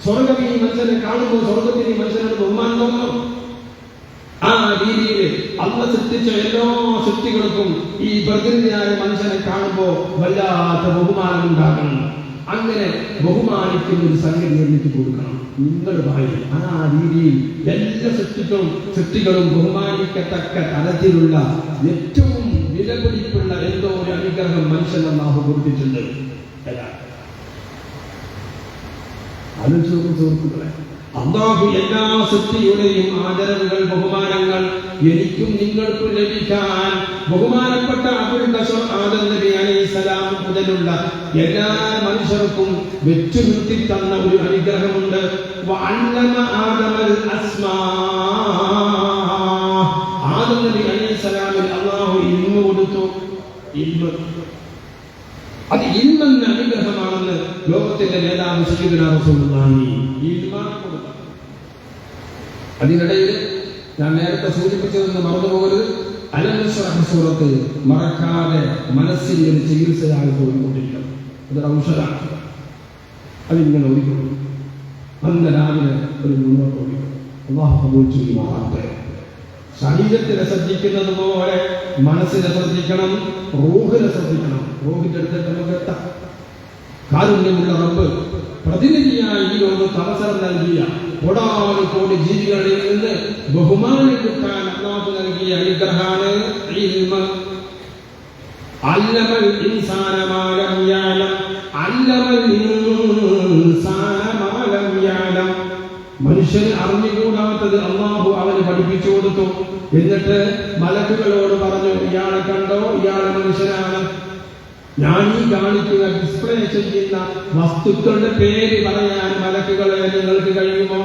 സ്വർഗം ഈ മനുഷ്യനെ കാണുമ്പോൾ സ്വർഗത്തിന് ഈ മനുഷ്യനോട് ബഹുമാനം തോന്നണം. ആ രീതിയിൽ അള്ള സൃഷ്ടിച്ച എല്ലാ സൃഷ്ടികൾക്കും ഈ പ്രതിനിധിയായ മനുഷ്യനെ കാണുമ്പോൾ വല്ലാത്ത ബഹുമാനം ഉണ്ടാക്കണം. അങ്ങനെ ബഹുമാനിക്കുന്ന ഒരു സംഗതി നിർമ്മിച്ചു കൊടുക്കണം. നിങ്ങൾ പറയും ആ രീതിയിൽ എല്ലാ സൃഷ്ടികളും ബഹുമാനിക്കത്തക്ക തരത്തിലുള്ള ഏറ്റവും വിലപിടിപ്പുള്ള എന്തോ ഒരു അനുഗ്രഹം മനുഷ്യൻ അല്ലാഹു കൊടുത്തിട്ടുണ്ട്. സുഹൃത്തുക്കളെ, അല്ലാഹു എല്ലാ സൃഷ്ടിയുടെയും ആദരവുകൾ, ബഹുമാനങ്ങൾ എനിക്കും നിങ്ങൾക്കും ലഭിക്കാൻ ബഹുമാനപ്പെട്ട അബൂൽ ബശർ ആദം നബി അലൈഹിസ്സലാം മുതലുള്ള എല്ലാ മനുഷ്യർക്കും വെച്ചു നിർത്തി തന്ന ഒരു അനുഗ്രഹമുണ്ട്. വഅല്ലമ ആദമൽ അസ്മാ. ആദം നബി അലൈഹിസ്സലാമിന് അല്ലാഹു ഇൽമു കൊടുത്തു. അത് ഇൽമെന്ന അനുഗ്രഹമാണെന്ന് ലോകത്തിന്റെ നേതാവ് സയ്യിദുനാ റസൂലുള്ളാഹി കൊടുത്തു. അതിനിടയിൽ ഞാൻ നേരത്തെ സൂചിപ്പിച്ചതെന്ന് മറന്നുപോകരുത്, അലം നശ്റഹ് സൂറത്ത് മറക്കാതെ മനസ്സിന്റെ ഒരു ചികിത്സയായി പോയിക്കൊണ്ടിരിക്കണം. അതൊരു ഔഷധമാണ്. അതിങ്ങനെ ഒരിക്കലും അന്ന് രാവിലെ ഒരു മുന്നോട്ട് ഓടിക്കണം. അല്ലാഹു കബൂൽ ചെയ്യുമാറാകട്ടെ. ശരീരത്തിനെ ശ്രദ്ധിക്കുന്നത് പോലെ മനസ്സിനെ ശ്രദ്ധിക്കണം, റൂഹിനെ ശ്രദ്ധിക്കണം. റൂഹിന്റെ അടുത്തേക്ക് നമുക്ക് എത്താം. കാരുണ്യമുള്ള റബ്ബ് പ്രതിനിധിയായി ഈ ലോകത്ത് അവസരം നൽകിയ കോടാനുകോടി ജീവികളിൽ നിന്ന് ബഹുമാനം കിട്ടാൻ അല്ലാഹു നൽകിയ അനുഗ്രഹമാണ് ഇൽമ്. അല്ലമൽ ഇൻസാന മാ ലം യഅലം, അല്ലമൽ ഇൻസാന മാ ലം യഅലം. മനുഷ്യന് അറിഞ്ഞുകൂടാത്തത് അല്ലാഹു അവന് പഠിപ്പിച്ചു കൊടുത്തു. എന്നിട്ട് മലക്കുകളോട് പറഞ്ഞു, ഇയാളെ കണ്ടോ, ഇയാളെ മനുഷ്യനാണ്. ഞാൻ ഈ കാണിക്കുന്ന ഡിസ്പ്ലേ ചെയ്യുന്ന വസ്തുക്കളുടെ പേര് പറയാൻ മലക്കുകളെ നിങ്ങൾക്ക് കഴിയുമോ?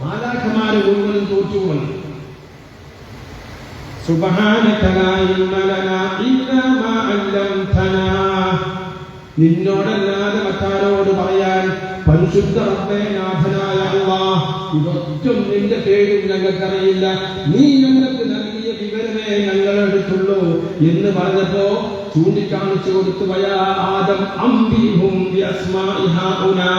മാലാഖമാര് മുഴുവനും തോറ്റുപോകണം. സുബ്ഹാനക ലാ ഇൽമ ലനാ ഇല്ലാ മാ അല്ലംതനാ. നിന്നോടല്ലാതെ മറ്റാരോട് പറയാൻ പരിശുദ്ധ റബ്ബേ നാഥനായ അല്ലാഹ്, ഇതൊന്നും നിന്റെ പേരും ഞങ്ങൾക്കറിയില്ല, നീ ഞങ്ങൾക്ക് നൽകിയ വിവരമേ ഞങ്ങളെടുത്തുള്ളൂ എന്ന് പറഞ്ഞപ്പോ ചൂണ്ടിക്കാണിച്ചു കൊടുത്തു, വയാ ആദം അംബിഹും ബിഅസ്മാഇ ഹൗനാ.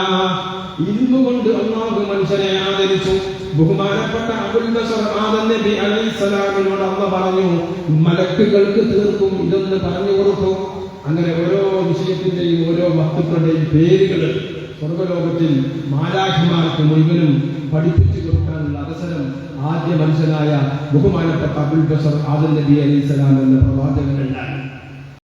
ഇരുന്നുകൊണ്ട് അല്ലാഹു മനുഷ്യനെ ആദരിച്ചു. ബഹുമാനപ്പെട്ട അബുൽ ബശർ ആദം നബി അലൈഹിസ്സലാമിനോട് അല്ലാഹു പറഞ്ഞു, മലക്കുകൾക്ക് തീർക്കും ഇതൊന്ന് പറഞ്ഞു കൊടുക്കൂ. അങ്ങനെ ഓരോ വിഷയത്തിന്റെയും ഓരോ വസ്തുക്കളുടെയും പേരുകൾ സ്വർഗലോകത്തിൽ മാലാഖമാർക്ക് മുഴുവനും പഠിപ്പിച്ചു കൊടുക്കാനുള്ള അവസരം ആദ്യ മനുഷ്യനായ ബഹുമാനപ്പെട്ട അബുൽ ബശർ ആദം നബി അലൈഹിസ്സലാം എന്ന പ്രവാചകനുണ്ടായി.